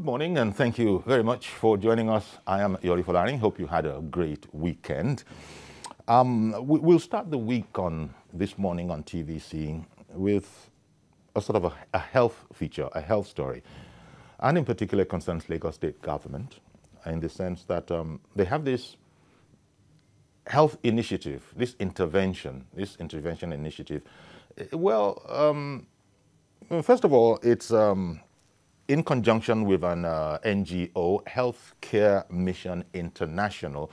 morning, and thank you very much for joining us. I am Yori Folari. Hope you had a great weekend. We'll start the week on this morning on TVC with a sort of a health feature, a health story, and in particular concerns Lagos State government in the sense that they have this health initiative, this intervention initiative. Well, first of all, it's in conjunction with an NGO, Healthcare Mission International.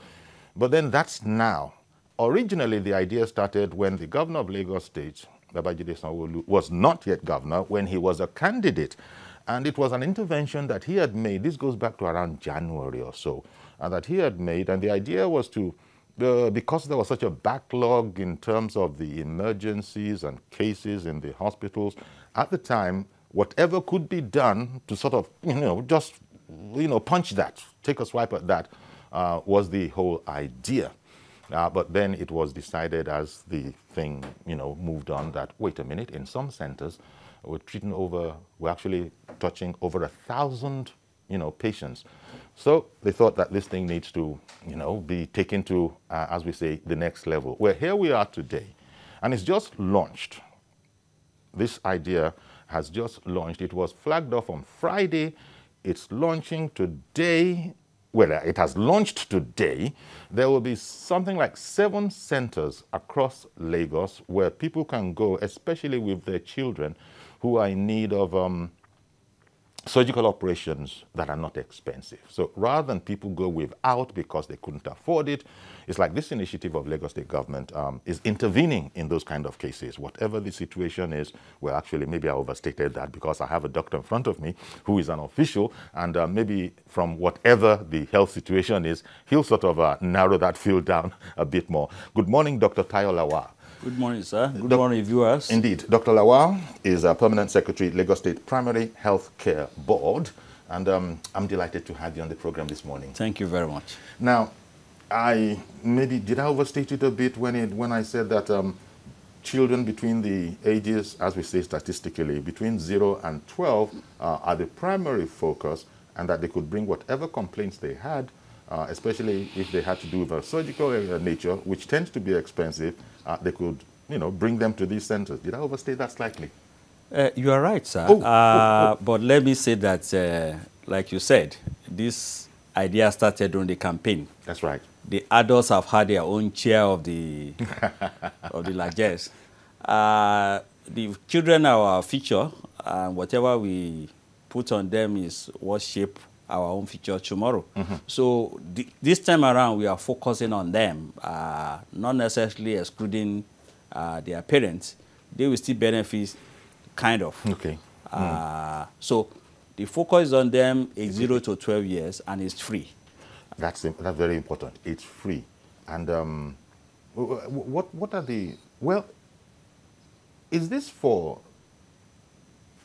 But then that's now. Originally, the idea started when the governor of Lagos State, Babajide Sanwo-Olu, was not yet governor, when he was a candidate. And it was an intervention that he had made. This goes back to around January or so, that he had made. And the idea was to, because there was such a backlog in terms of the emergencies and cases in the hospitals, at the time, whatever could be done to sort of, just, punch that, take a swipe at that, was the whole idea. But then it was decided as the thing, moved on that, wait a minute, in some centers, we're actually touching over 1,000, patients. So they thought that this thing needs to, be taken to, as we say, the next level. Well, here we are today, and it's just launched. This idea has just launched. It was flagged off on Friday. It's launching today. Well, it has launched today. There will be something like 7 centers across Lagos where people can go, especially with their children who are in need of surgical operations that are not expensive. So rather than people go without because they couldn't afford it, it's like this initiative of Lagos State government is intervening in those kind of cases. Whatever the situation is, well, actually, maybe I overstated that because I have a doctor in front of me who is an official, and maybe from whatever the health situation is, he'll sort of narrow that field down a bit more. Good morning, Dr. Tayo Lawal. Good morning, sir. Good morning, viewers. Indeed. Dr. Lawal is a permanent secretary, Lagos State Primary Health Care Board, and I'm delighted to have you on the program this morning. Thank you very much. Now, did I overstate it a bit when I said that children between the ages, as we say statistically, between 0 and 12 are the primary focus, and that they could bring whatever complaints they had, especially if they had to do with a surgical nature, which tends to be expensive, they could, bring them to these centers. Did I overstate that slightly? You are right, sir. But let me say that, like you said, this idea started during the campaign. That's right. The adults have had their own share of the of the largesse. The children are our future, and whatever we put on them is what shape our own future tomorrow. Mm-hmm. So this time around, we are focusing on them, not necessarily excluding their parents. They will still benefit, kind of. Okay. So the focus is on them is 0 to 12 years, and it's free. That's very important. It's free. And what are the, well, is this for,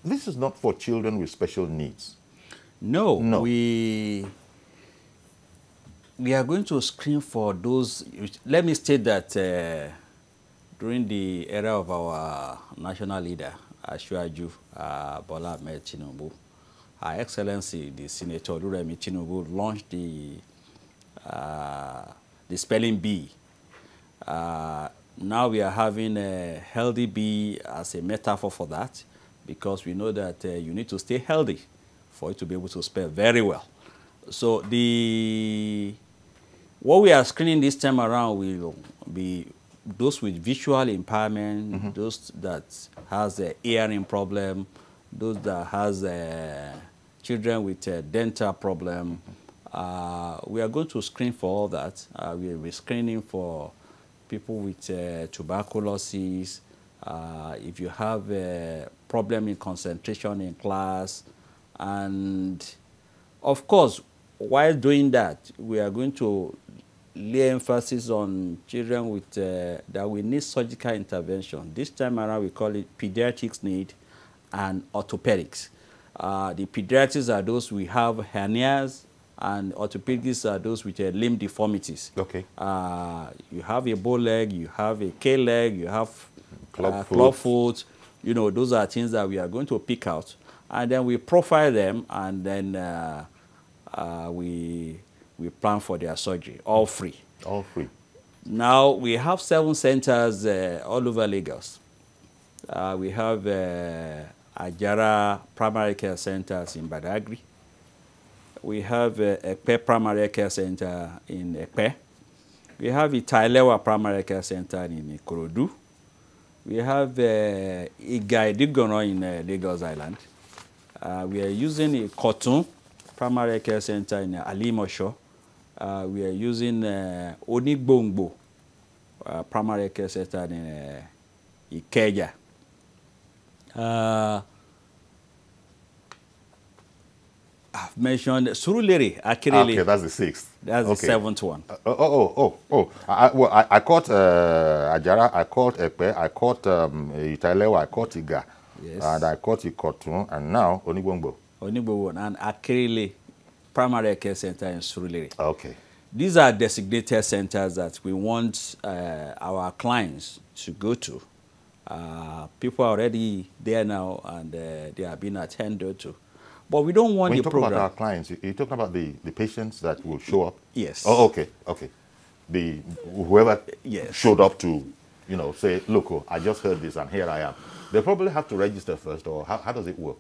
this is not for children with special needs? No. We are going to screen for those. Let me state that during the era of our national leader, Asiwaju Bola Ahmed Tinubu, Her Excellency, the Senator Oluremi Tinubu, launched the spelling bee. Now we are having a healthy bee as a metaphor for that, because we know that you need to stay healthy for you to be able to spell very well. So what we are screening this time around will be those with visual impairment, mm-hmm. those that has a hearing problem, those that has children with a dental problem. Mm-hmm. We are going to screen for all that. We will be screening for people with tuberculosis. If you have a problem in concentration in class, and of course, while doing that, we are going to lay emphasis on children with that we need surgical intervention. This time around, we call it pediatrics need and orthopedics. The pediatrics are those we have hernias, and orthopedics are those with limb deformities. Okay. You have a bow leg, you have a K leg, you have club foot. Those are things that we are going to pick out. and then we profile them, and then we plan for their surgery, all free. All free. Now, we have 7 centers all over Lagos. We have Ajara Primary Care Centers in Badagry. We have Epe Primary Care Center in Epe. We have Itailewa Primary Care Center in Ikorodu. We have Igaidigono in Lagos Island. We are using a Kotun Primary Care Center in Alimosho. We are using Onigbongbo Primary Care Center in Ikeja. I've mentioned Surulere, Akirele. Okay, that's the 6th. That's the 7th one. I caught Ajara, I caught Epe, I caught Itailewa, I caught Iga, Yes. and I caught Ikotun, and now Onigbongbo. Onigbongbo and Akirele Primary Care Center in Surulere. Okay. These are designated centers that we want our clients to go to. People are already there now, and they are being attended to. But we don't want when the you talk program. about our clients, you're talking about the patients that will show up? Yes. Oh, okay, okay. Whoever Yes. showed up to, say, look, I just heard this and here I am. They probably have to register first, or how does it work?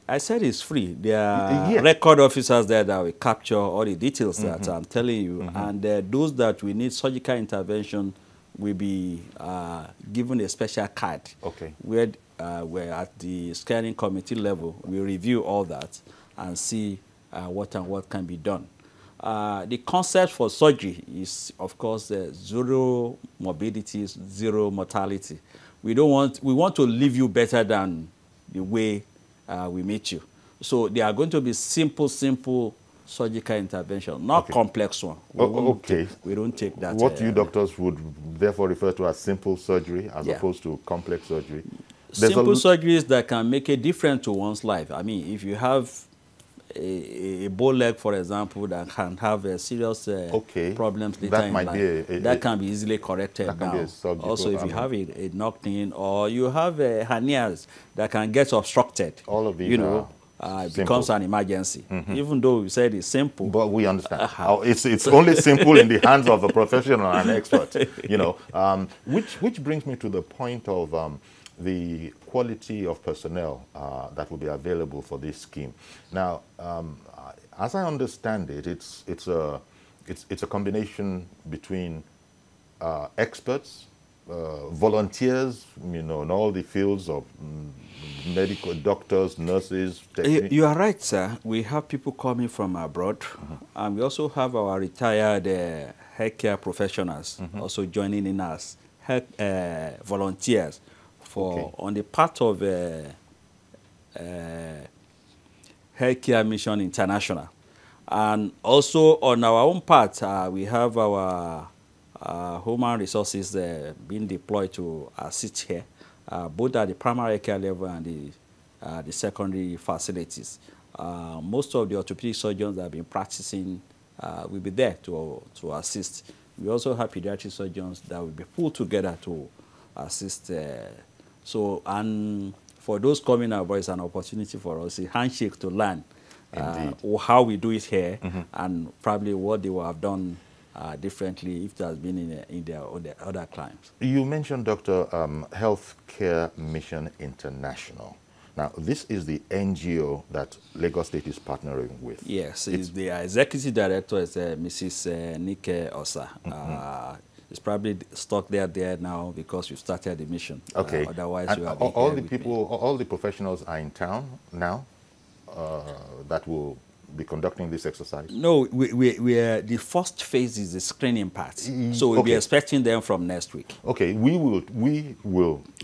I said it's free. There are Yeah. record officers there that will capture all the details that I'm telling you. And those that we need surgical intervention will be given a special card. Okay. Where at the scanning committee level, we review all that and see what can be done. The concept for surgery is, of course, zero morbidity, zero mortality. We want to leave you better than the way we meet you. So they are going to be simple surgical intervention, not complex one. We don't take that. What you doctors would therefore refer to as simple surgery as opposed to complex surgery. Simple surgeries that can make a difference to one's life. I mean, if you have a bow leg, for example, that can have a serious problems later in life, that can be easily corrected now. Also, if you have a knock-in, or you have hernias that can get obstructed, all of these it becomes an emergency. Even though we said it's simple. But we understand. It's only simple in the hands of a professional and expert, which brings me to the point of the quality of personnel that will be available for this scheme. Now, as I understand it, it's a combination between experts, volunteers, in all the fields of medical doctors, nurses. You are right, sir. We have people coming from abroad, and we also have our retired healthcare professionals also joining in as volunteers. On the part of Healthcare Mission International. And also on our own part, we have our human resources being deployed to assist here, both at the primary care level and the secondary facilities. Most of the orthopedic surgeons that have been practicing will be there to assist. We also have pediatric surgeons that will be pulled together to assist. And for those coming abroad, it's an opportunity for us, a handshake to learn how we do it here, and probably what they will have done differently if it has been in their other clients. You mentioned, Doctor, Healthcare Mission International. Now, this is the NGO that Lagos State is partnering with. Yes, the executive director is Mrs. Nike Osa. It's probably stuck there now because we've started the mission. Okay. Otherwise, and all the people, all the professionals are in town now that will be conducting this exercise? No, we are, the first phase is the screening part. So we'll be expecting them from next week. Okay, we will locally,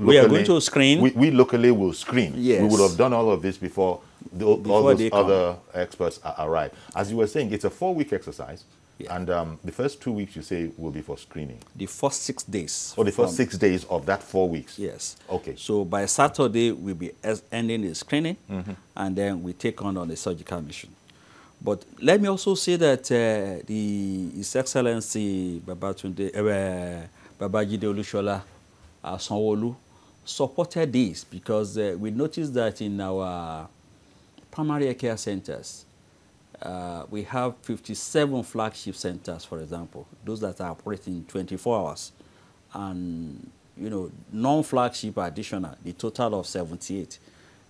we are going to screen. We locally will screen. Yes. We would have done all of this before all those other experts arrive. As you were saying, it's a 4-week exercise. Yeah. And the first 2 weeks, you say, will be for screening? The first 6 days. Oh, the first 6 days of that 4 weeks? Yes. Okay. So by Saturday, we'll be ending the screening, and then we take on the surgical mission. But let me also say that His Excellency Babajide Olushola Sanwo-Olu supported this because we noticed that in our primary care centers, we have 57 flagship centers, for example, those that are operating 24 hours. And, you know, non-flagship additional, the total of 78.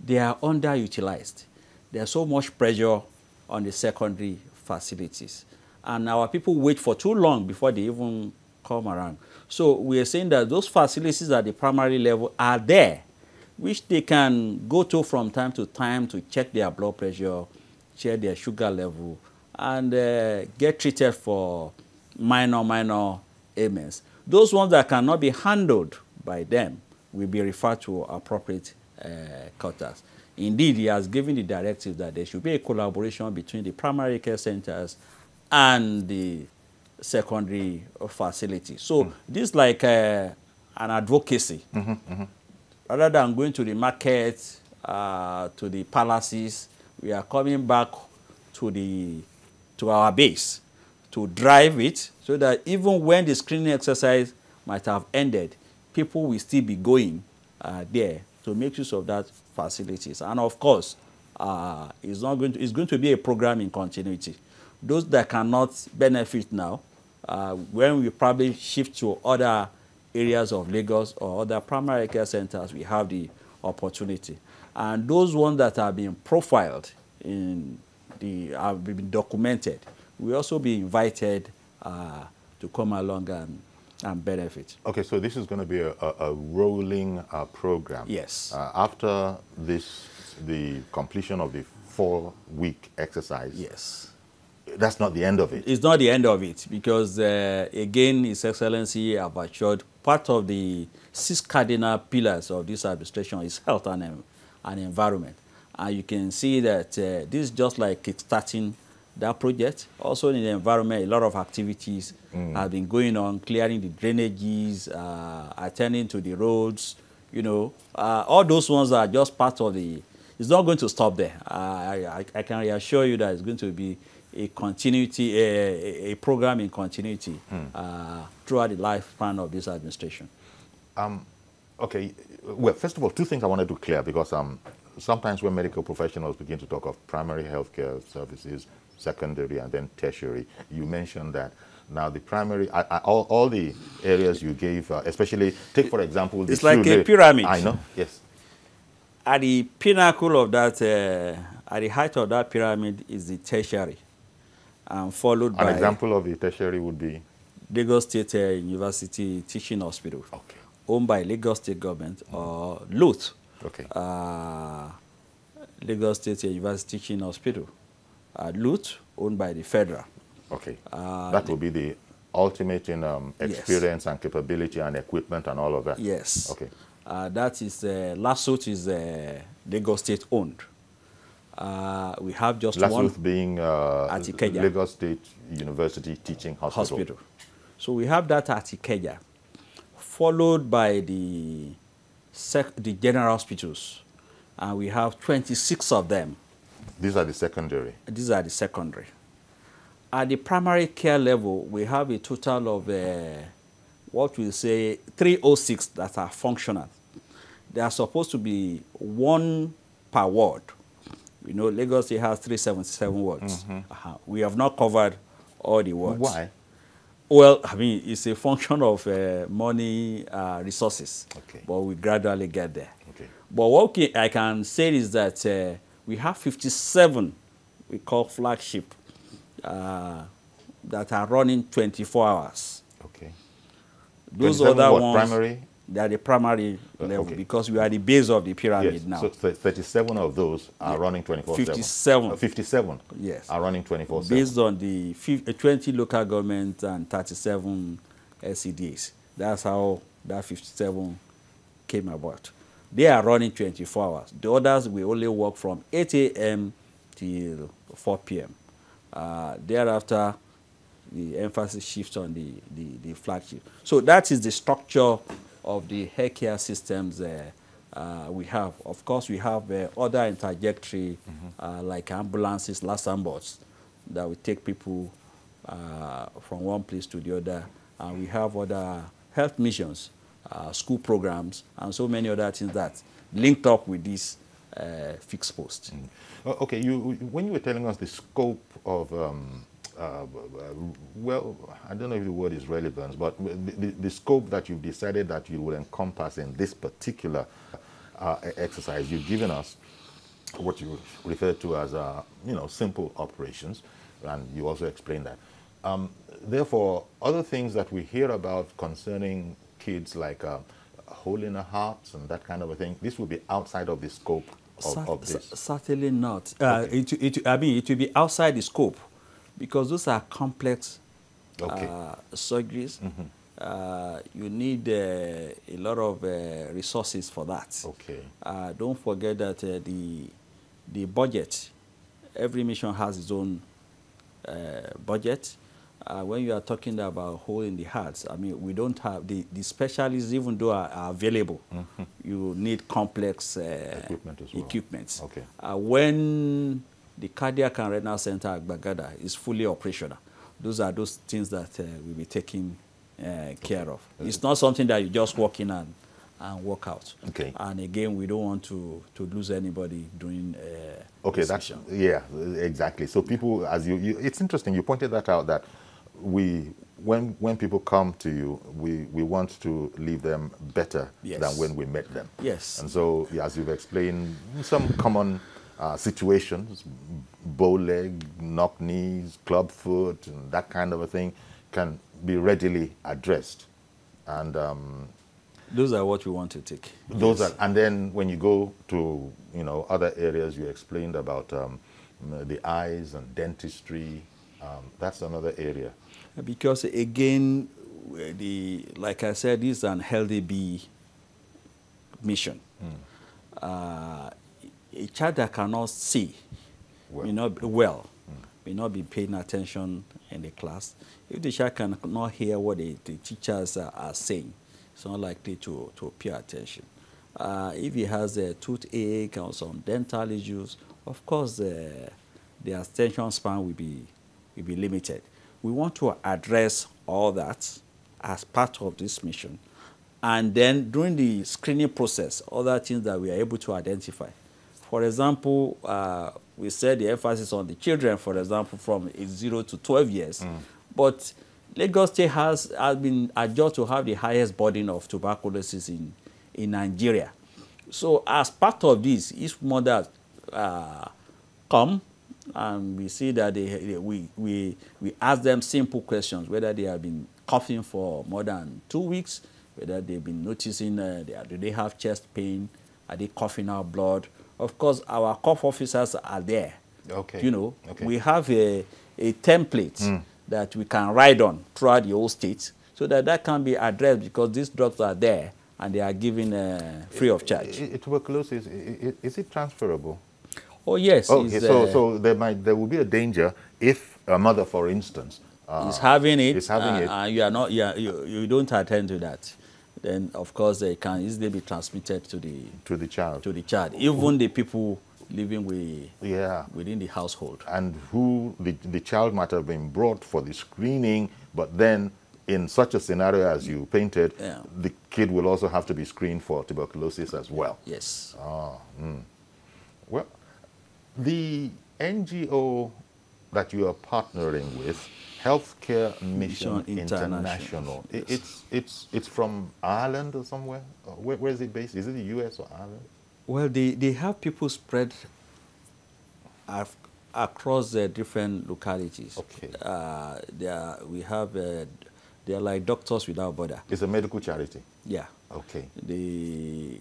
They are underutilized. There's so much pressure on the secondary facilities. And our people wait for too long before they even come around. So we are saying that those facilities at the primary level are there, which they can go to from time to time to check their blood pressure, check their sugar level, and get treated for minor ailments. Those ones that cannot be handled by them will be referred to appropriate quarters. Indeed, he has given the directive that there should be a collaboration between the primary care centers and the secondary facility. So this is like an advocacy. Rather than going to the market, to the palaces, we are coming back to our base to drive it, so that even when the screening exercise might have ended, people will still be going there to make use of that facilities. And of course, it's going to be a program in continuity. Those that cannot benefit now, when we probably shift to other areas of Lagos or other primary care centers, we have the opportunity. And those ones that have been profiled have been documented, will also be invited to come along and benefit. Okay, so this is going to be a rolling program. Yes. After the completion of the 4-week exercise. Yes. That's not the end of it. It's not the end of it, because again, His Excellency have assured part of the 6 cardinal pillars of this administration is health and environment. And you can see that this is just like kickstarting that project. Also in the environment, a lot of activities have been going on, clearing the drainages, attending to the roads, you know. All those ones are just part of the, it's not going to stop there. I can reassure you that it's going to be a continuity, a program in continuity throughout the lifespan of this administration. Okay, well, first of all, 2 things I wanted to clear, because sometimes when medical professionals begin to talk of primary healthcare services, secondary, and then tertiary, you mentioned that now the primary, all the areas you gave, especially, take for example, it's like a pyramid. I know, yes. At the pinnacle of that, at the height of that pyramid is the tertiary, followed by... An example of the tertiary would be? Lagos State University Teaching Hospital, okay, owned by Lagos State government, or LUTH, okay. Lagos State University Teaching Hospital, LUTH, owned by the federal. Okay. That will be the ultimate in experience, yes, and capability and equipment and all of that. Yes. Okay. That is, LASUT is Lagos State owned. We have just one. LASUT being Lagos State University Teaching Hospital. So we have that at Ikeja, followed by the general hospitals, and we have 26 of them. These are the secondary? These are the secondary. At the primary care level, we have a total of, what we say, 306 that are functional. They are supposed to be 1 per ward. You know, Lagos State has 377 wards. We have not covered all the wards. Why? Well, I mean, it's a function of money, resources, okay, but we gradually get there. Okay. But what I can say is that we have 57, we call flagship, that are running 24 hours. Okay. Those other ones, primary? They are the primary level, okay, because we are the base of the pyramid, yes, now. So 37 of those are running 24/7. 57. 57, yes, are running 24/7. Based on the 20 local governments and 37 SCDs. That's how that 57 came about. They are running 24 hours. The others will only work from 8 a.m. till 4 p.m. Thereafter, the emphasis shifts on the flagship. So that is the structure of the healthcare systems we have. Of course, we have other interjectory, like ambulances, last ambulance, that will take people from one place to the other. And we have other health missions, school programs, and so many other things that linked up with this fixed post. Okay, when you were telling us the scope of, well, I don't know if the word is relevance, but the scope that you've decided that you will encompass in this particular exercise, you've given us what you refer to as, simple operations, and you also explained that. Therefore, other things that we hear about concerning kids, like a hole in the heart and that kind of a thing, this will be outside of the scope of this? Certainly not. Okay. It will be outside the scope because those are complex Okay. surgeries. You need a lot of resources for that. Okay. Don't forget that the budget, every mission has its own budget. When you are talking about hole in the heart, I mean, we don't have the specialists, even though are available. You need complex Equipment as well. equipments. Okay. When the cardiac and renal center at Bagada is fully operational, those are those things that will be taken care of. It's not something that you just walk in and walk out. Okay. And again, we don't want to lose anybody during Okay, that's, yeah, exactly. So people, as you, it's interesting, you pointed that out, that when people come to you, we want to leave them better than when we met them. Yes. And so, as you've explained, some common situations, bow leg, knock knees, club foot, and that kind of a thing can be readily addressed. And those are what we want to take. those are, and then when you go to other areas, you explained about the eyes and dentistry. That's another area. Because again, like I said, this is an healthy bee mission. A child that cannot see, may not be paying attention in the class. If the child cannot hear what the teachers are saying, it's not likely to pay attention. If he has a toothache or some dental issues, of course, the attention span will be limited. We want to address all that as part of this mission. And then during the screening process, other things that we are able to identify. For example, we said the emphasis on the children, for example, from 0 to 12 years. But Lagos State has been adjudged to have the highest burden of tuberculosis in Nigeria. So as part of this, each mother come, and we see that we ask them simple questions, whether they have been coughing for more than 2 weeks, whether they've been noticing, do they have chest pain, are they coughing out blood. Of course, our cough officers are there. Okay. We have a template that we can ride on throughout the whole state, so that can be addressed, because these drugs are there and they are given free of charge. Tuberculosis, is it transferable? Oh yes. Okay, so there will be a danger if a mother, for instance, is having it, and you don't attend to that, then of course they can easily be transmitted to the child. Even the people living within the household. And the child might have been brought for the screening, but then in such a scenario as you painted, the kid will also have to be screened for tuberculosis as well. Yes. Well, the NGO that you are partnering with, Healthcare Mission International. It's from Ireland or somewhere? Where is it based? Is it the US or Ireland? Well, they have people spread across the different localities. Okay. They are like Doctors Without Borders. It's a medical charity? Yeah. Okay. They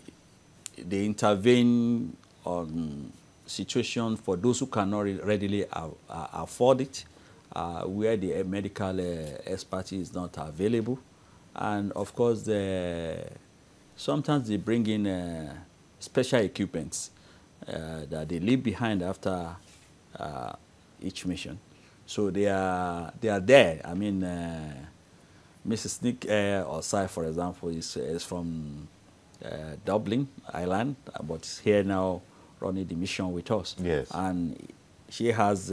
intervene on situations for those who cannot readily afford it, where the medical expertise is not available. And of course, sometimes they bring in special equipments that they leave behind after each mission. So they are there. I mean, Mrs. Nick Osai, for example, is from Dublin, Ireland, but is here now running the mission with us. Yes. And she has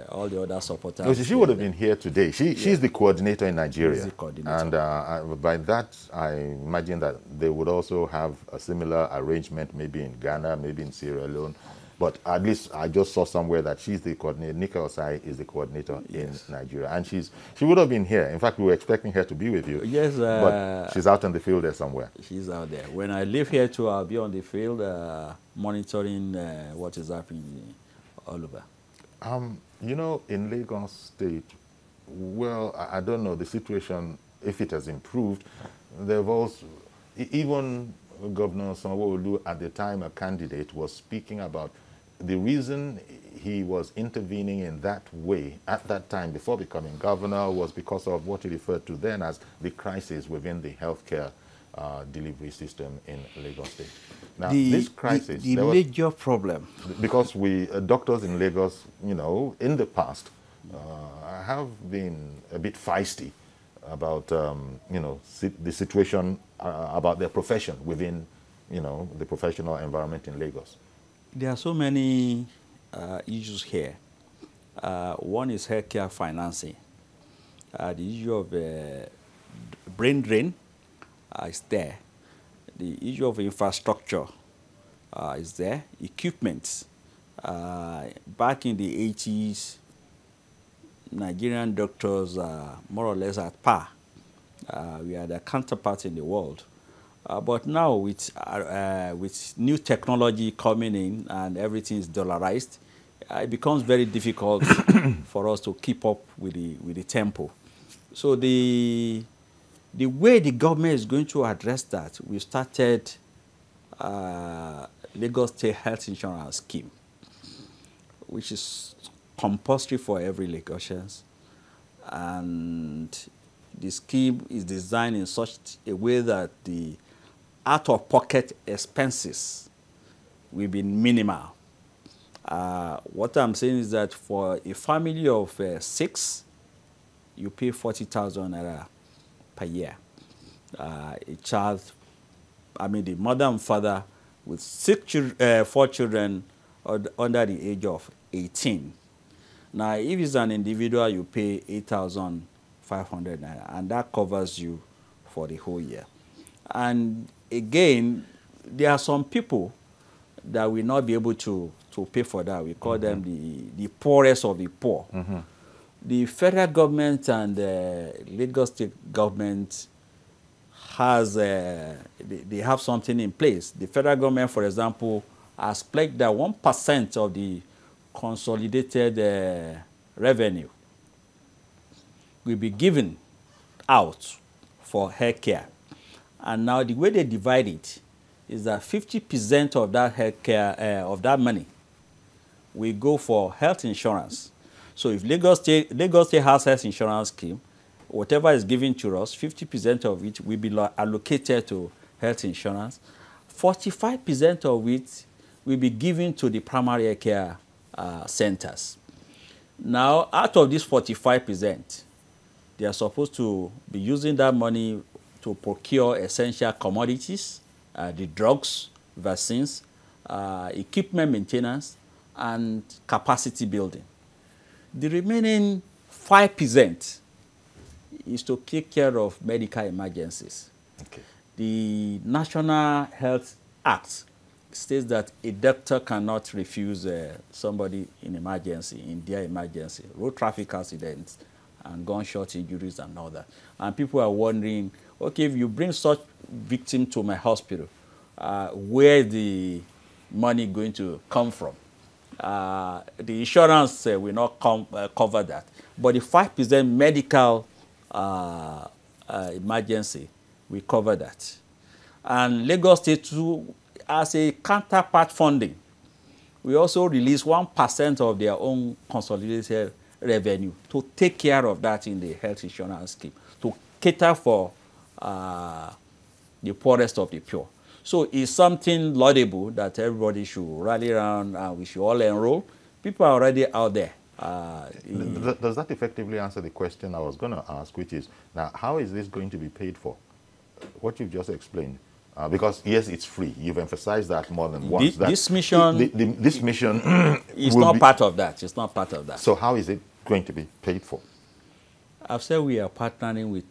all the other supporters. No, she would have been here today. She's the coordinator in Nigeria. She's the coordinator. And by that, I imagine that they would also have a similar arrangement, maybe in Ghana, maybe in Sierra Leone. But at least I just saw somewhere that she's the coordinator. Nika Osai is the coordinator in Nigeria. And she would have been here. In fact, we were expecting her to be with you. Yes. But she's out in the field there somewhere. She's out there. When I leave here too, I'll be on the field monitoring what is happening all over. You know, in Lagos State, well, I don't know the situation, if it has improved. There was, even Governor Sanwo-Olu, at the time a candidate, was speaking about the reason he was intervening in that way at that time before becoming governor was because of what he referred to then as the crisis within the healthcare delivery system in Lagos State. Now, this crisis... The major problem... Because doctors in Lagos, you know, in the past, have been a bit feisty about, you know, the situation about their profession within, you know, the professional environment in Lagos. There are so many issues here. One is healthcare financing. The issue of brain drain is there. The issue of infrastructure is there. Equipment. Back in the 80s, Nigerian doctors are more or less at par. We are their counterparts in the world. But now with new technology coming in and everything is dollarized, it becomes very difficult for us to keep up with the tempo. So the way the government is going to address that, we started Lagos State Health Insurance Scheme, which is compulsory for every Lagosian. And the scheme is designed in such a way that the out-of-pocket expenses will be minimal. What I'm saying is that for a family of 6, you pay 40,000 naira per year. A child, I mean the mother and father with 4 children under the age of 18. Now, if it's an individual, you pay 8,500 naira, and that covers you for the whole year. And again, there are some people that will not be able to pay for that. We call them the poorest of the poor. The federal government and the Lagos State government has, they have something in place. The federal government, for example, has pledged that 1% of the consolidated revenue will be given out for healthcare. And now the way they divide it is that 50% of that healthcare, of that money, will go for health insurance. So if Lagos State has health insurance scheme, whatever is given to us, 50% of it will be allocated to health insurance. 45% of it will be given to the primary care centers. Now, out of this 45%, they are supposed to be using that money to procure essential commodities, the drugs, vaccines, equipment maintenance, and capacity building. The remaining 5% is to take care of medical emergencies. Okay. The National Health Act states that a doctor cannot refuse somebody in emergency, in their emergency, road traffic accidents and gunshot injuries and all that. And people are wondering, okay, if you bring such victim to my hospital, where is the money going to come from? The insurance will not cover that. But the 5% medical emergency will cover that. And Lagos State, too, as a counterpart funding, we also release 1% of their own consolidated revenue to take care of that in the health insurance scheme, to cater for the poorest of the poor. So it's something laudable that everybody should rally around and we should all enroll. People are already out there. Does that effectively answer the question I was going to ask, which is, now, how is this going to be paid for? What you've just explained. Because yes, it's free. You've emphasized that more than once. This mission, this mission is not part of that. It's not part of that. So how is it going to be paid for? I've said we are partnering with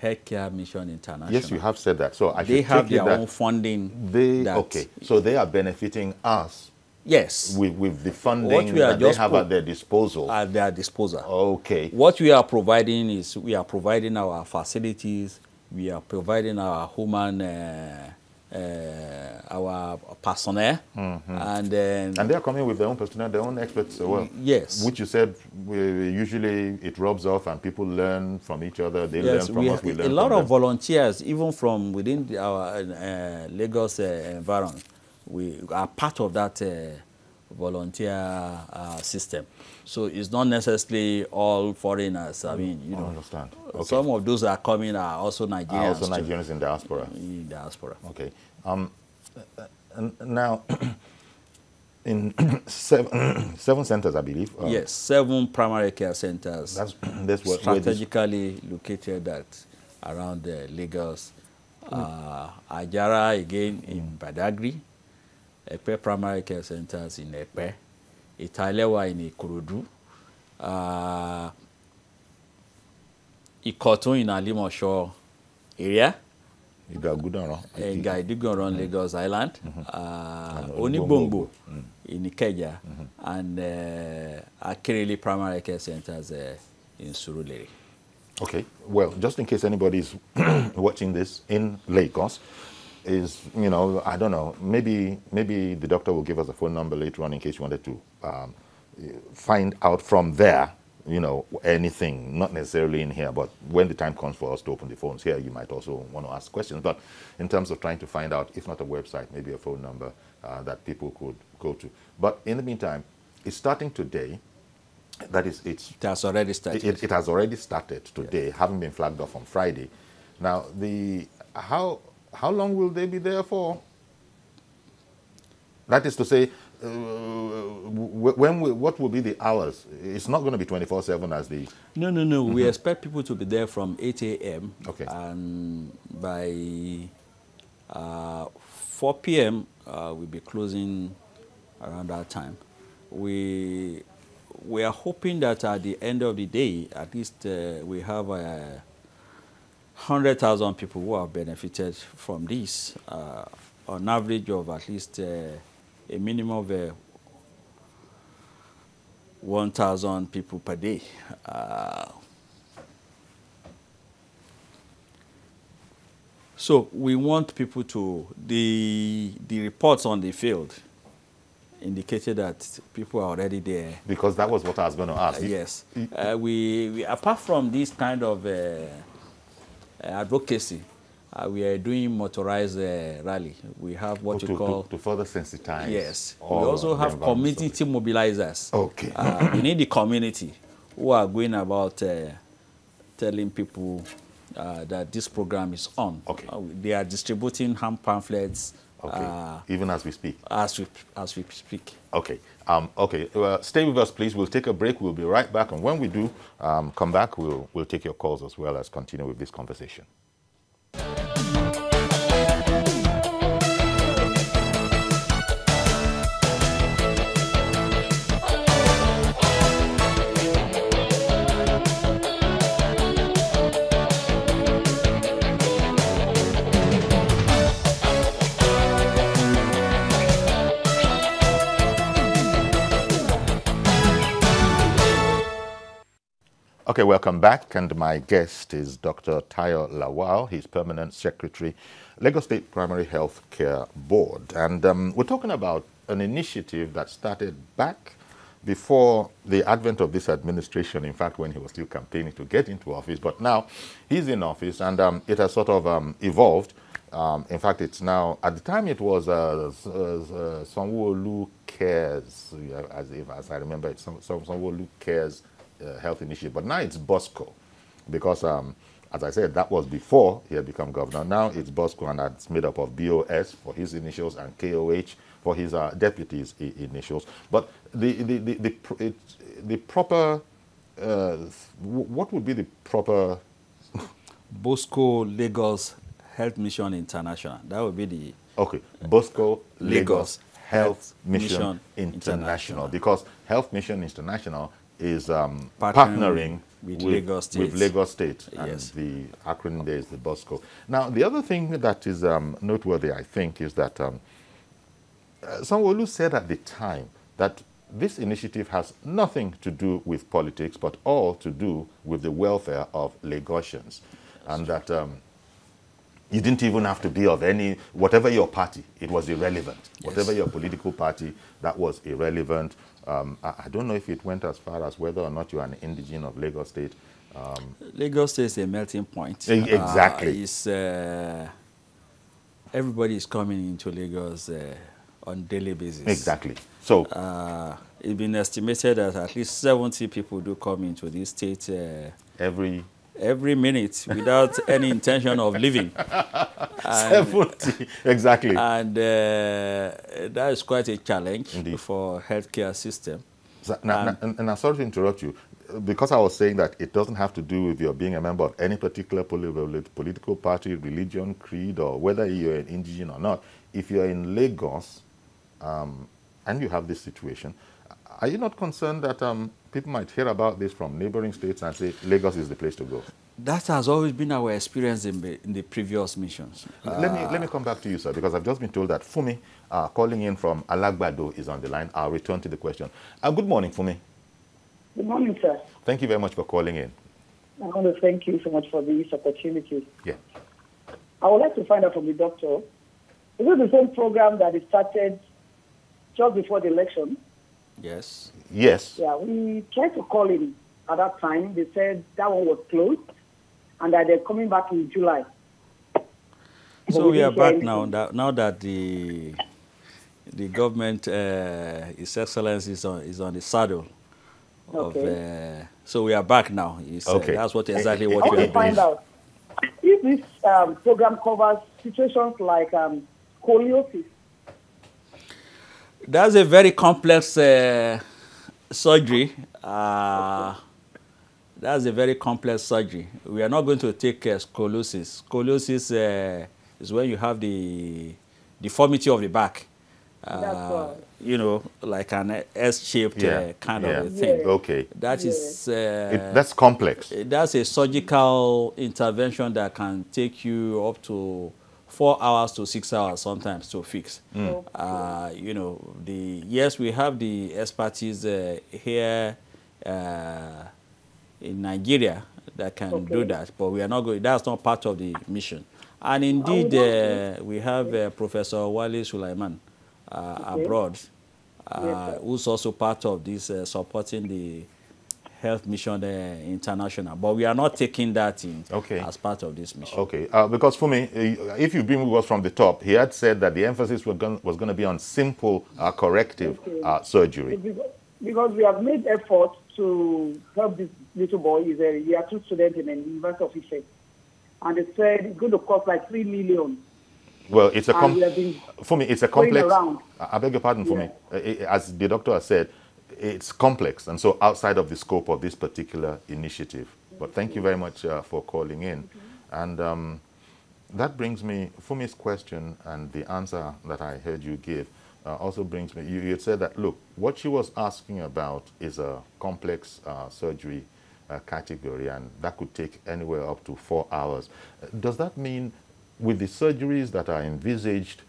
Healthcare Mission International. Yes, you have said that. So I they should have take their it own funding. Okay, so they are benefiting us. Yes. With the funding that they have at their disposal. At their disposal. Okay. What we are providing is we are providing our facilities, we are providing our human, our personnel, and then... And they are coming with their own personnel, their own experts as well. Yes. Which you said, usually it rubs off and people learn from each other. They learn from us, we learn from them. A lot of volunteers, even from within our Lagos environment, we are part of that volunteer system. So it's not necessarily all foreigners. I mean, you know, understand. Okay. Some of those that are coming are also Nigerians. Also Nigerians in diaspora. In diaspora. Okay. And now, in seven centers, I believe. Yes, 7 primary care centers. That's what strategically located around Lagos. Ajara again in Badagry. Epe primary care centers in Epe, Italewa in Ikorodu, Ikotun in Alimosho area, Igaidugoron, Lagos Island, Onigbongbo in Ikeja, and Akirili primary care centers in Surulere. Okay, well, just in case anybody is watching this in Lagos, is, you know, I don't know, maybe the doctor will give us a phone number later on in case you wanted to find out from there, you know, anything, not necessarily in here, but when the time comes for us to open the phones here, you might also want to ask questions. But in terms of trying to find out, if not a website, maybe a phone number that people could go to. But in the meantime, it's starting today. That is, it has already started. It has already started today, yes. Having been flagged off on Friday. Now, how long will they be there for? That is to say, what will be the hours? It's not going to be 24/7 as the... No. We expect people to be there from 8 a.m. Okay. And by 4 p.m., we'll be closing around that time. We are hoping that at the end of the day, at least we have 100,000 people who have benefited from this, on average of at least a minimum of 1,000 people per day. So we want people to, the reports on the field indicated that people are already there. Because that was what I was going to ask. Yes. We apart from this kind of advocacy, we are doing motorized rally. We have what you call... To further sensitize. Yes. We also have community mobilizers. Okay. We need the community who are going about telling people that this program is on. Okay. They are distributing hand pamphlets. Okay. Even as we speak. As we speak. Okay. Okay. Stay with us, please. We'll take a break. We'll be right back. And when we do come back, we'll take your calls as well as continue with this conversation. Okay, welcome back, and my guest is Dr. Tayo Lawal. He's Permanent Secretary, Lagos State Primary Health Care Board. And we're talking about an initiative that started back before the advent of this administration, in fact, when he was still campaigning to get into office. But now he's in office, and it has sort of evolved. In fact, it's now, at the time it was Sanwo-Olu Cares, as I remember, it's Sanwo-Olu Cares Health Initiative, but now it's Bosco, because as I said, that was before he had become governor. Now it's Bosco, and it's made up of BOS for his initials and KOH for his deputy's initials. But the proper, what would be the proper? Bosco Lagos Health Mission International. That would be the... Okay, Bosco Lagos Health Mission Mission International. Because Health Mission International is Partnering with Lagos State. With Lagos State, and Yes. the acronym there is the Bosco. Now, the other thing that is noteworthy, I think, is that Sanwo-Olu said at the time that this initiative has nothing to do with politics, but all to do with the welfare of Lagosians. And that you didn't even have to be of any, whatever your party, it was irrelevant. Yes. Whatever your political party, that was irrelevant. I don't know if it went as far as whether or not you're an indigene of Lagos State. Lagos State is a melting point. Exactly. Everybody is coming into Lagos on daily basis. Exactly. So it's been estimated that at least 70 people do come into this state every minute without any intention of leaving. 70, exactly. And that is quite a challenge Indeed. for healthcare system. So, and I'm sorry to interrupt you, because I was saying that it doesn't have to do with your being a member of any particular political party, religion, creed, or whether you're an indigene or not. If you're in Lagos and you have this situation, are you not concerned that people might hear about this from neighboring states and say Lagos is the place to go? That has always been our experience in the previous missions. Let me come back to you, sir, because I've just been told that Fumi, calling in from Alagbado, is on the line. I'll return to the question. Good morning, Fumi. Good morning, sir. Thank you very much for calling in. I want to thank you so much for this opportunity. Yeah. I would like to find out from the doctor, is it the same program that is started just before the election? Yes. Yes. Yeah, we tried to call him at that time. They said that one was closed and that they're coming back in July. So we are back now. Now that the government, His Excellency, is on the saddle. Okay. So we are back now. Okay. That's what exactly what I we want are to find doing. out if this program covers situations like scoliosis. That's a very complex surgery. That's a very complex surgery. We are not going to take scoliosis. Scoliosis is when you have the deformity of the back. You know, like an S-shaped kind of a thing. Yeah. Okay. That is... that's complex. That's a surgical intervention that can take you up to 4 hours to 6 hours sometimes to fix. You know, yes, we have the expertise here in Nigeria that can do that, but we are not going. That's not part of the mission. And indeed, we have Professor Wale Sulaiman abroad, who's also part of this supporting the Health Mission International, but we are not taking that in as part of this mission. Okay, because for me, if you've been with us from the top, he had said that the emphasis was going to be on simple corrective surgery. Because we have made efforts to help this little boy. He's a year 2 student in the University of Ife, and they said it's going to cost like 3 million. Well, it's a for me, it's a complex. I beg your pardon, for me, as the doctor has said, it's complex, and so outside of the scope of this particular initiative. But thank you very much for calling in. And that brings me, Fumi's question and the answer that I heard you give also brings me, you had said that, look, what she was asking about is a complex surgery category, and that could take anywhere up to 4 hours. Does that mean with the surgeries that are envisaged,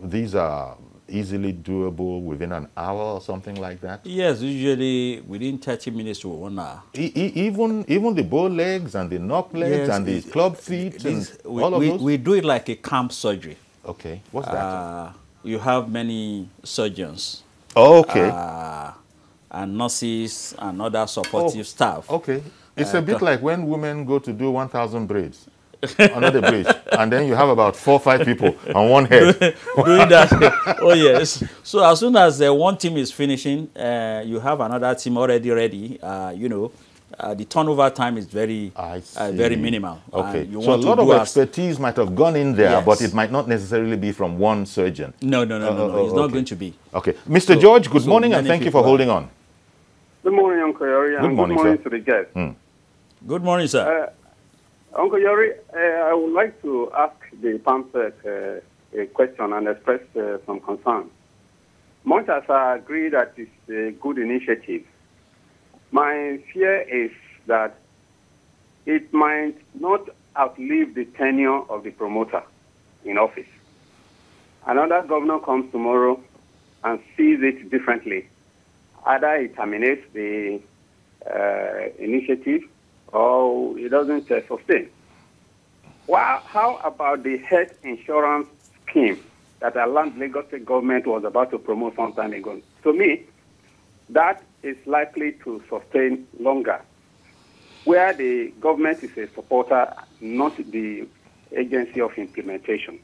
these are easily doable within an hour or something like that? Yes, usually within 30 minutes to 1 hour. Even the bow legs and the knock legs and the club feet and all of those? We do it like a camp surgery. Okay, what's that? You have many surgeons. Oh, okay. And nurses and other supportive staff. Okay. It's a bit like when women go to do 1,000 braids under the bridge, and then you have about 4 or 5 people on one head. Doing that. Oh, yes. So as soon as one team is finishing, you have another team already ready. You know, the turnover time is very minimal. Okay. So a lot of expertise might have gone in there, but it might not necessarily be from one surgeon. No. It's not going to be. Okay. Mr. George, good morning, and thank you for holding on. Good morning, Uncle Yori. Good morning, good morning sir. to the guest. Good morning, sir. Uncle Yori, I would like to ask the PAMSEC a question and express some concern. Much as I agree that it's a good initiative, my fear is that it might not outlive the tenure of the promoter in office. Another governor comes tomorrow and sees it differently. Either he terminates the initiative or it doesn't sustain. Well, how about the health insurance scheme that our Lagos State government was about to promote some time ago? To me, that is likely to sustain longer, where the government is a supporter, not the agency of implementation.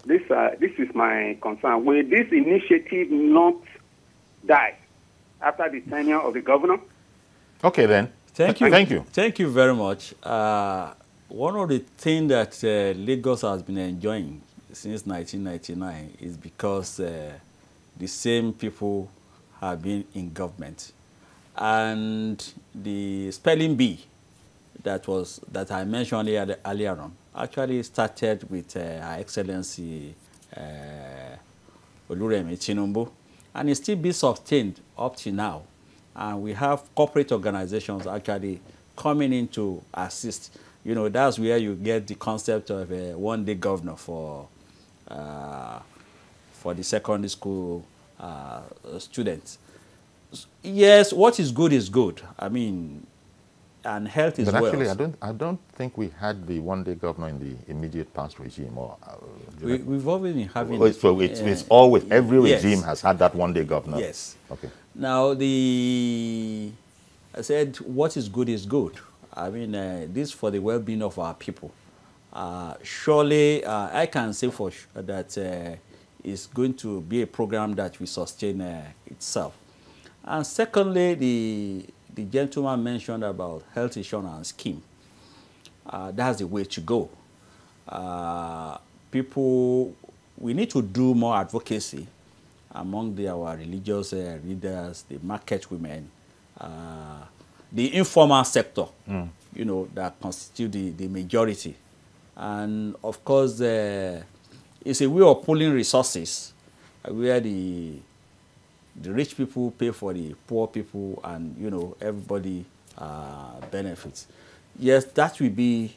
This is my concern. Will this initiative not die after the tenure of the governor? Okay, then. Thank you. Thank you. Thank you very much. One of the things that Lagos has been enjoying since 1999 is because the same people have been in government. And the spelling bee that I mentioned earlier on actually started with Her Excellency Oluremi Tinubu, and it still be sustained up to now. And we have corporate organizations actually coming in to assist. You know, that's where you get the concept of a one-day governor for the secondary school students. Yes, what is good is good. I mean, and health is but wealth. actually, I don't think we had the one-day governor in the immediate past regime. Or we've always been having. So it's always every yes. regime has had that one-day governor. Yes. Okay. Now I said what is good is good. I mean, this for the well-being of our people. Surely, I can say for sure that it's going to be a program that will sustain itself. And secondly, the gentleman mentioned about health insurance scheme. That's the way to go. We need to do more advocacy among our religious leaders, the market women, the informal sector, you know, that constitute the majority. And of course, it's a way of pooling resources where the rich people pay for the poor people, and you know, everybody benefits. Yes, that will be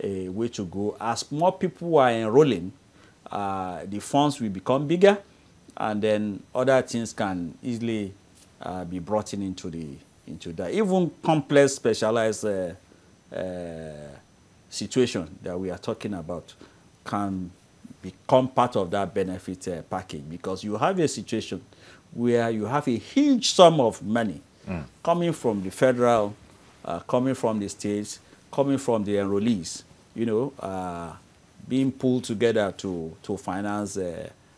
a way to go. As more people are enrolling, the funds will become bigger, and then other things can easily be brought into that. Even complex, specialized situation that we are talking about can become part of that benefit package, because you have a situation where you have a huge sum of money coming from the federal, coming from the states, coming from the enrollees, you know, being pulled together to finance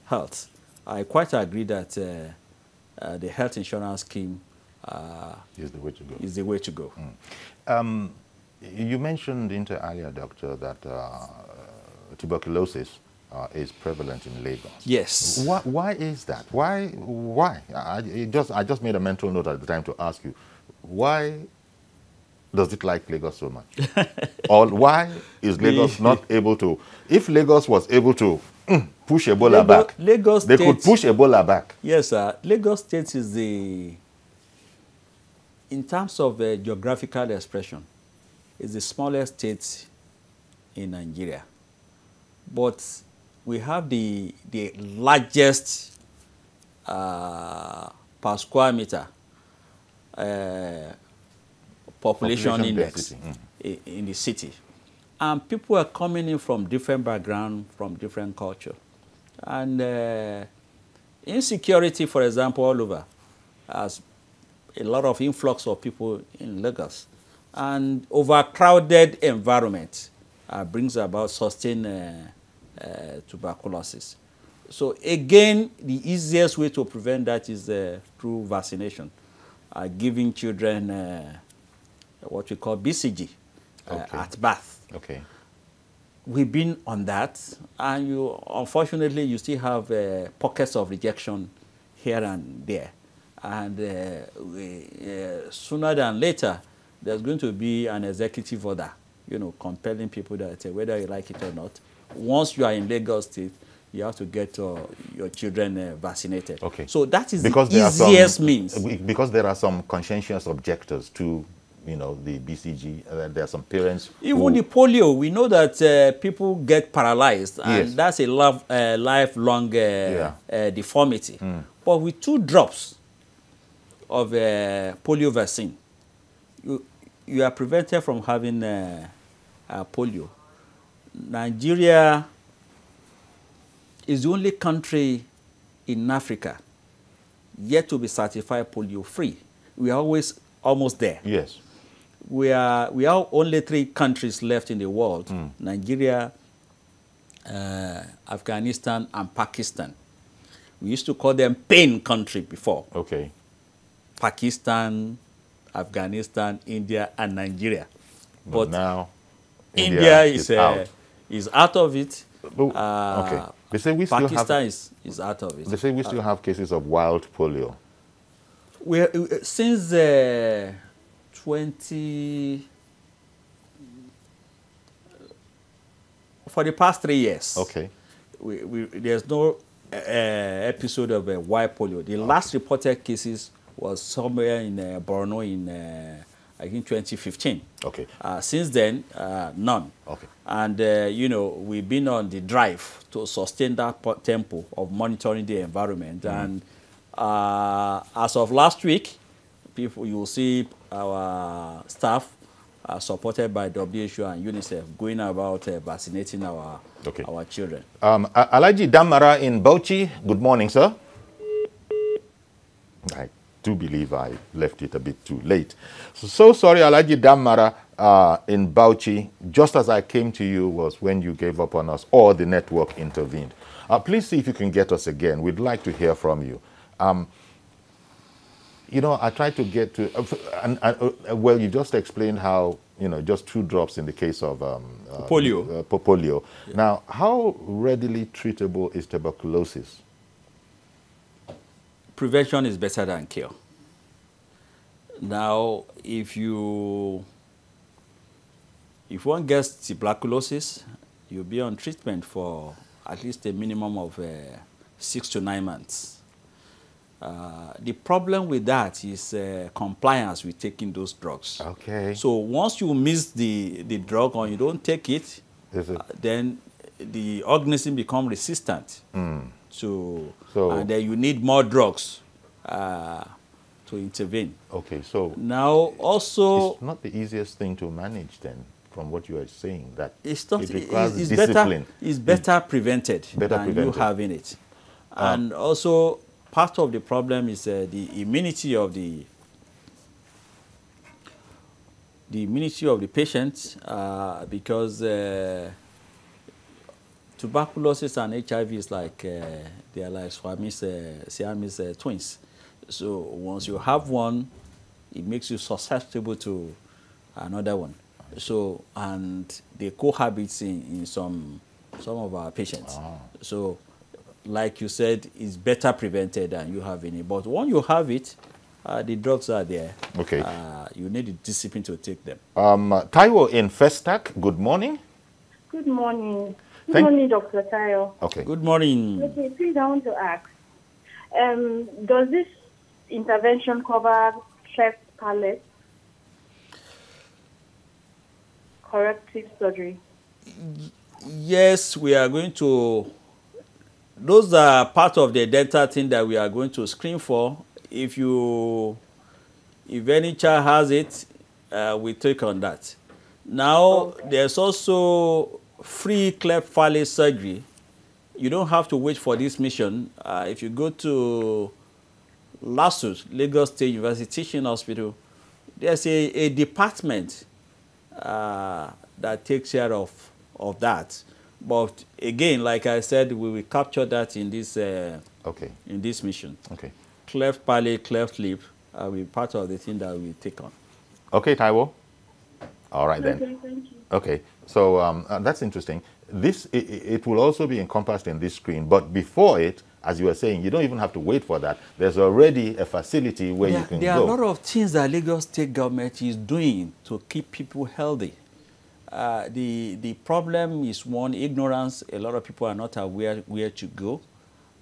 health. I quite agree that the health insurance scheme is the way to go. Is the way to go. You mentioned earlier, Doctor, that tuberculosis is prevalent in Lagos. Yes. Why is that? Why? I just made a mental note at the time to ask you, why does it like Lagos so much? Or why is Lagos not able to? If Lagos was able to push Ebola back, they could push Ebola back. Yes, sir. Lagos State is in terms of geographical expression, is the smallest state in Nigeria. But we have the largest per square meter population index in the city. And people are coming in from different backgrounds, from different culture. And insecurity, for example, all over, has a lot of influx of people in Lagos. And overcrowded environment brings about sustained tuberculosis. So again, the easiest way to prevent that is through vaccination, giving children what we call BCG at birth. Okay. We've been on that, and unfortunately you still have pockets of rejection here and there. And sooner than later, there's going to be an executive order compelling people that whether you like it or not, once you are in Lagos State, you have to get your children vaccinated. Okay. So that is because the easiest means. Because there are some conscientious objectors to, the BCG. There are some parents. Even the polio, we know that people get paralyzed, and Yes. that's a lifelong deformity. But with 2 drops of polio vaccine, you are prevented from having polio. Nigeria is the only country in Africa yet to be certified polio-free. We are almost there. Yes. We are only 3 countries left in the world: Nigeria, Afghanistan, and Pakistan. We used to call them pain country before. Okay. Pakistan, Afghanistan, India, and Nigeria. But now India is out. Is out of it. Okay. They say we still Pakistan is out of it. They say we still have cases of wild polio. Since 20, for the past 3 years, Okay. there's no episode of wild polio. The last reported cases was somewhere in Borno in I think 2015. Okay. Since then, none. Okay. And we've been on the drive to sustain that tempo of monitoring the environment. And as of last week, you will see our staff supported by WHO and UNICEF going about vaccinating our children. Alaji Damara in Bauchi, good morning, sir. I do believe I left it a bit too late. So sorry, Alaji Damara in Bauchi. Just as I came to you was when you gave up on us or the network intervened. Please see if you can get us again. We'd like to hear from you. I tried to get to, well, you just explained how, just 2 drops in the case of polio. Polio. Yeah. Now, how readily treatable is tuberculosis? Prevention is better than cure. Now, if one gets tuberculosis, you'll be on treatment for at least a minimum of 6 to 9 months. The problem with that is compliance with taking those drugs. Okay. So once you miss the drug or you don't take it, then the organism becomes resistant. So and then you need more drugs to intervene. Okay, so now also it's not the easiest thing to manage then, from what you are saying, that it's not, it requires it's discipline. It's better prevented than you having it. And also part of the problem is the immunity of the patient, because tuberculosis and HIV is like they are like Siamese twins. So once you have one, it makes you susceptible to another one. So and they cohabit in some of our patients. So like you said, it's better prevented than you having it. But when you have it, the drugs are there. Okay. You need the discipline to take them. Taiwo in Festac, good morning. Good morning. Good morning, Dr. Tayo. Okay. Good morning. Okay, please, I want to ask, does this intervention cover cleft palate corrective surgery? Yes, we are going to. Those are part of the dental thing that we are going to screen for. If any child has it, we take on that. Now, there's also free cleft palate surgery. You don't have to wait for this mission. If you go to LASUT, Lagos State University Teaching Hospital, there's a department that takes care of that. But again, like I said, we will capture that in this in this mission. Okay. Cleft palate, cleft lip will be part of the thing that we take on. Okay, Taiwo. All right then. Okay, thank you. Okay, so that's interesting. This it will also be encompassed in this screen, but before it, as you were saying, you don't even have to wait for that. There's already a facility where you can go. There are a lot of things that Lagos State government is doing to keep people healthy. the problem is one, ignorance. A lot of people are not aware where to go.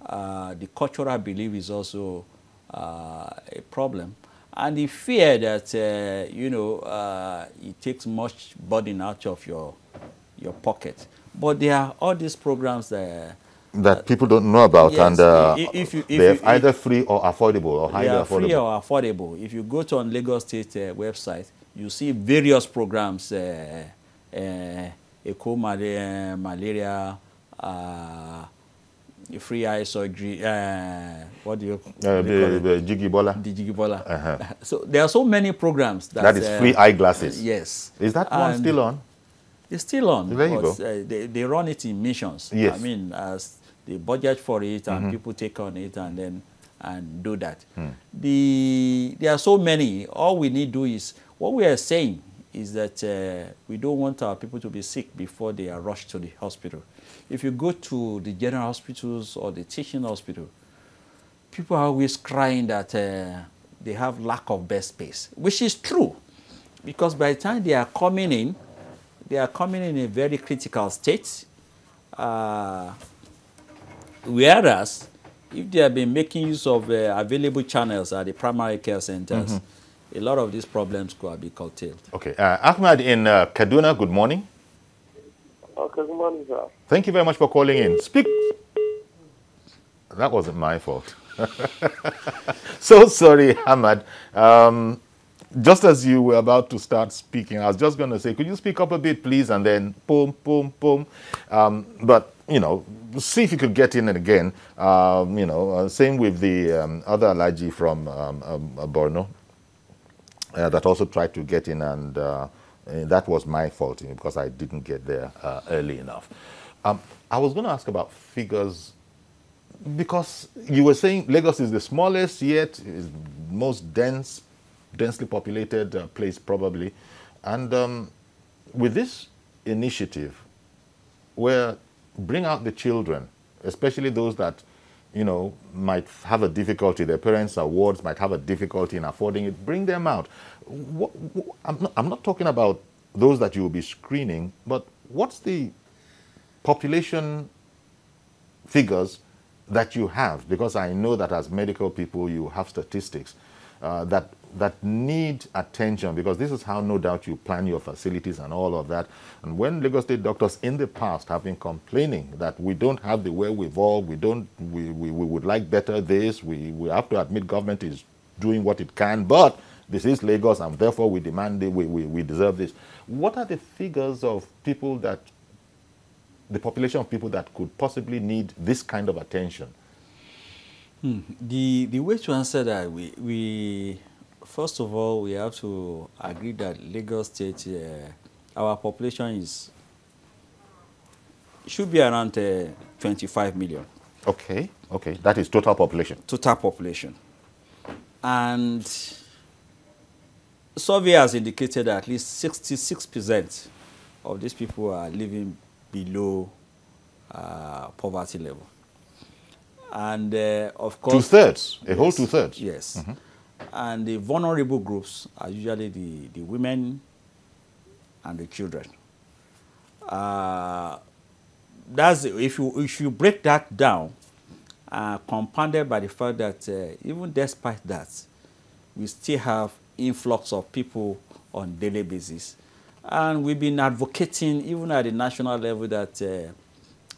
The cultural belief is also a problem. And the fear that, it takes much burden out of your pocket. But there are all these programs that people don't know about, yes, and they're either free or affordable, or highly affordable. Free or affordable. If you go to on Lagos State website, you see various programs, eco malaria, free eye surgery, what do you call it? The Jigibola. The Jigibola. So there are so many programs. That is free eyeglasses. Yes. Is that one still on? It's still on. There you go. They run it in missions. Yes. I mean, as they budget for it and people take on it and then do that. There are so many. All we need to do is, what we are saying is that we don't want our people to be sick before they are rushed to the hospital. If you go to the general hospitals or the teaching hospital, people are always crying that they have lack of bed space, which is true. Because by the time they are coming in a very critical state. Whereas, if they have been making use of available channels at the primary care centers, a lot of these problems could be curtailed. Okay. Ahmad in Kaduna, good morning. Okay, good morning, sir. Thank you very much for calling in. Speak. That wasn't my fault. So sorry, Ahmad. Just as you were about to start speaking, I was just going to say, could you speak up a bit, please? And then, boom, boom, boom. But, see if you could get in again. Same with the other Alaji from Borno that also tried to get in, and that was my fault because I didn't get there early enough. I was going to ask about figures because you were saying Lagos is the smallest, yet is most densely populated place probably. And with this initiative, where bring out the children, especially those that, might have a difficulty, their parents or wards might have a difficulty in affording it, bring them out. I'm not talking about those that you will be screening, but what's the population figures that you have? Because I know that as medical people, you have statistics that need attention, because this is how no doubt you plan your facilities and all of that. And when Lagos State doctors in the past have been complaining that we don't have the wherewithal, we would like better this, we have to admit government is doing what it can, but this is Lagos and therefore we demand it, we deserve this. What are the figures of people that, the population of people that could possibly need this kind of attention? The way to answer that, we first of all, we have to agree that Lagos State, our population should be around 25 million. Okay, okay. That is total population. Total population. And survey has indicated that at least 66% of these people are living below poverty level. And of course... Two-thirds, yes, a whole two-thirds. Yes. And the vulnerable groups are usually the women and the children. That's if you break that down, compounded by the fact that even despite that, we still have influx of people on daily basis. And we've been advocating, even at the national level, that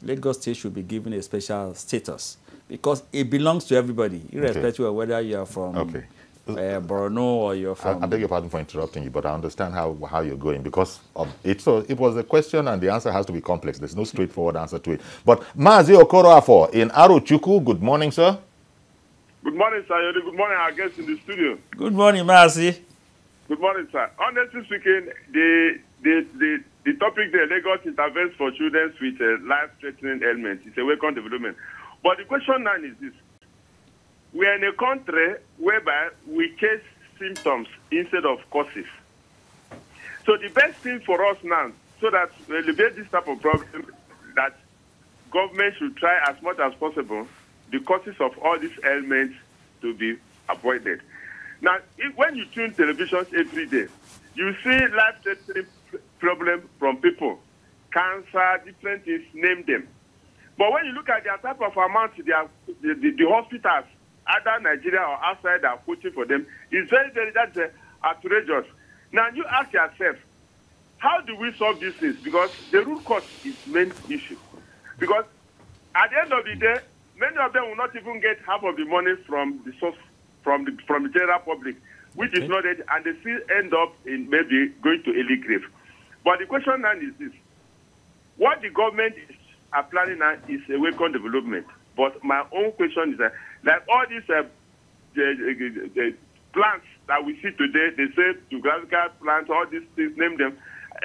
Lagos State should be given a special status because it belongs to everybody, irrespective of whether you are from Borno or you're from... I beg your pardon for interrupting you, but I understand how you're going because of it. So it was a question and the answer has to be complex. There's no straightforward answer to it. But Mazi Okoroafo in Arochukwu, good morning, sir. Good morning, sir. Good morning, our guests in the studio. Good morning, Mazi. Good morning, sir. Honestly speaking, the topic there, Lagos intervenes for children with life-threatening ailments, is a welcome development. But the question now is this. We are in a country whereby we chase symptoms instead of causes. So the best thing for us now, so that we alleviate this type of problem, that government should try as much as possible the causes of all these ailments to be avoided. Now, when you tune televisions every day, you see life-threatening problem from people. Cancer, different things, name them. But when you look at the type of amount the hospitals, either Nigeria or outside, are putting for them, it's very, very, that's outrageous. Now you ask yourself, how do we solve these things? Because the root cause is the main issue. Because at the end of the day, many of them will not even get half of the money from the source, from the general public, which is not it, and they still end up in maybe going to early grave. But the question now is this: what the government are planning now is a welcome development. But my own question is that, like all these plants that we see today, they say geographical plants, all these things, name them.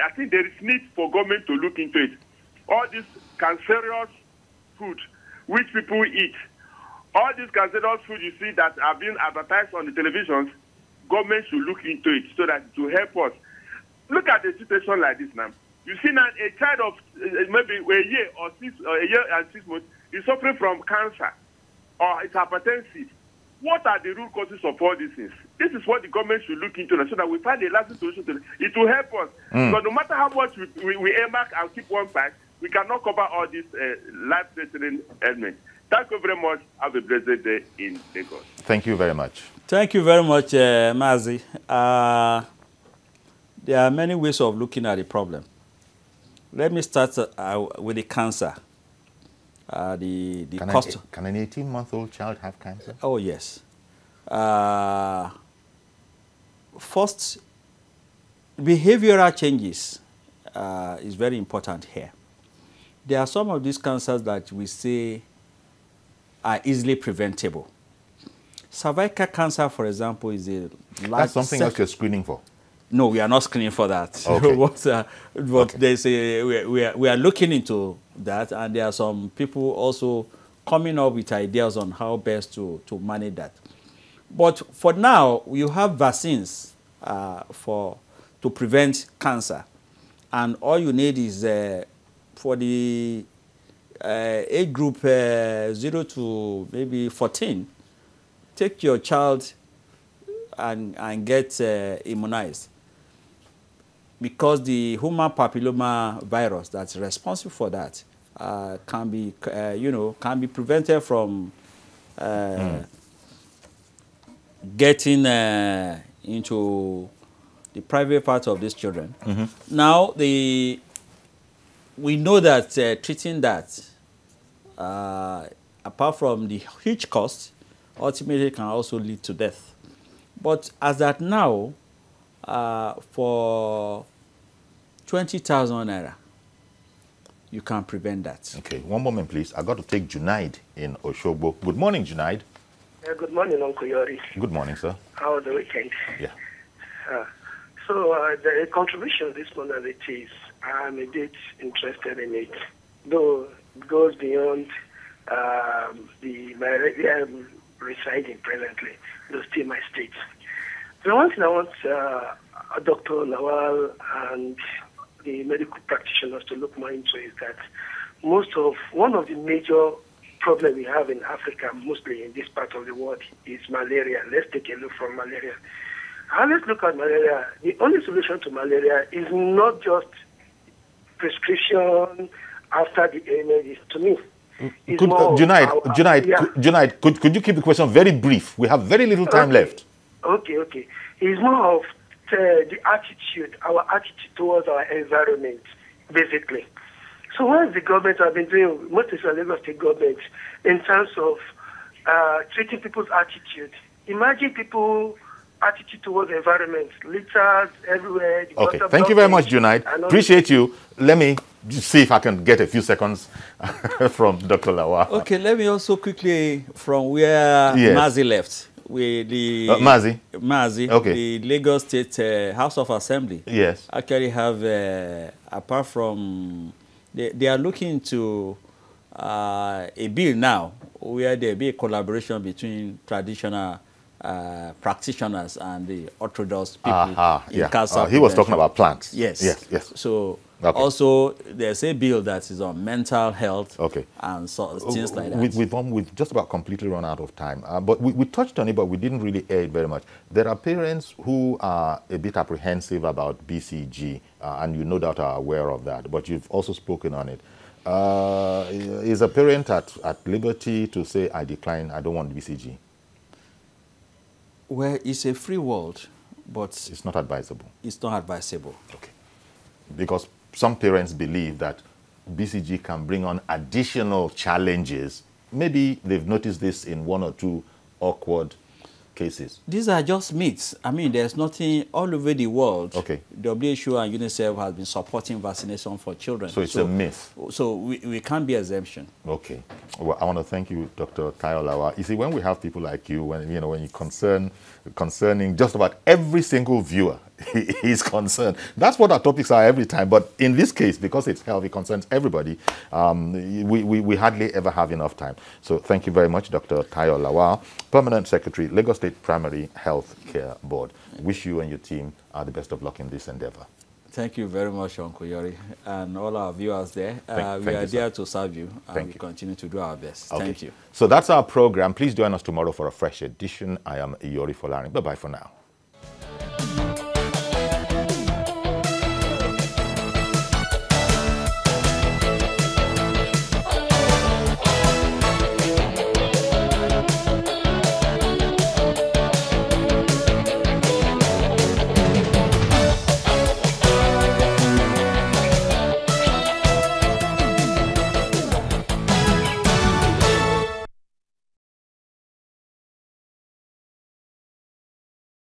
I think there is need for government to look into it. All this cancerous food which people eat, all these cancerous food you see that are being advertised on the televisions, government should look into it so that to help us. Look at the situation like this now. You see now a child of maybe a year or a year and 6 months is suffering from cancer or it's hypertensive. What are the root causes of all these things? This is what the government should look into so that we find a lasting solution to it. It will help us. But no matter how much we earmark and keep one back, we cannot cover all these life-threatening ailments. Thank you very much. Have a blessed day in Lagos. Thank you very much. Thank you very much, Mazi. There are many ways of looking at the problem. Let me start with the cancer. The cost. Can an 18-month-old child have cancer? Oh, yes. First, behavioral changes is very important here. There are some of these cancers that we say are easily preventable. Cervical cancer, for example, is a large... That's something else you're screening for? No, we are not screening for that. Okay. But there's we are looking into that, and there are some people also coming up with ideas on how best to manage that. But for now, you have vaccines to prevent cancer, and all you need is for the age group 0 to maybe 14, take your child and get immunized. Because the human papilloma virus that's responsible for that can be prevented from getting into the private part of these children. Now, we know that treating that, apart from the huge cost, ultimately can also lead to death. But as at now, for 20,000 naira, you can prevent that. Okay, one moment, please. I got to take Junaid in Oshogbo. Good morning, Junaid. Good morning, Uncle Yori. Good morning, sir. How was the weekend? Yeah. So the contribution this morning, it is, I'm a bit interested in it, though it goes beyond my area I'm residing presently, though still my state. The one thing I want Dr. Lawal and the medical practitioners to look more into is that one of the major problems we have in Africa, mostly in this part of the world, is malaria. Let's take a look from malaria. Let's look at malaria. The only solution to malaria is not just prescription after the ailment. To me, Junaid, could you keep the question very brief? We have very little time left. Okay. It's more of the attitude, our attitude towards our environment, basically. So what has the government have been doing, most of the Lagos State government, in terms of treating people's attitude? Imagine people's attitude towards the environment, litters everywhere. Okay, thank you very much, Junaid. Appreciate you. Let me see if I can get a few seconds from Dr. Lawal. Okay, let me also quickly, from where Mazi left. Mazi, okay. The Lagos State House of Assembly, yes, actually have, apart from, they are looking to a bill now where there be a collaboration between traditional practitioners and the orthodox people in cancer he was talking about plants. Yes. Yes. So Okay. Also, there's a bill that is on mental health. Okay. And so, things like that. We've just about completely run out of time. But we touched on it, but we didn't really air it very much. There are parents who are a bit apprehensive about BCG, and you no doubt are aware of that, but you've also spoken on it. Is a parent at liberty to say, I decline, I don't want BCG? Well, it's a free world, but it's not advisable. It's not advisable. Okay. Because some parents believe that BCG can bring on additional challenges. Maybe they've noticed this in one or two awkward cases. These are just myths. I mean, there's nothing all over the world. Okay. WHO and UNICEF has been supporting vaccination for children. So it's a myth. So we can't be exemption. Okay. Well, I want to thank you, Dr. Tayo Lawal. You see, when we have people like you, when you concerning just about every single viewer is concerned. That's what our topics are every time. But in this case, because it's health, it concerns everybody, we hardly ever have enough time. So thank you very much, Dr. Tayo Lawal, Permanent Secretary, Lagos State Primary Health Care Board. Wish you and your team the best of luck in this endeavor. Thank you very much, Uncle Yori, and all our viewers there. We are there to serve you, and we continue to do our best. Okay. Thank you. So that's our program. Please join us tomorrow for a fresh edition. I am Yori Folarin. Bye-bye for now.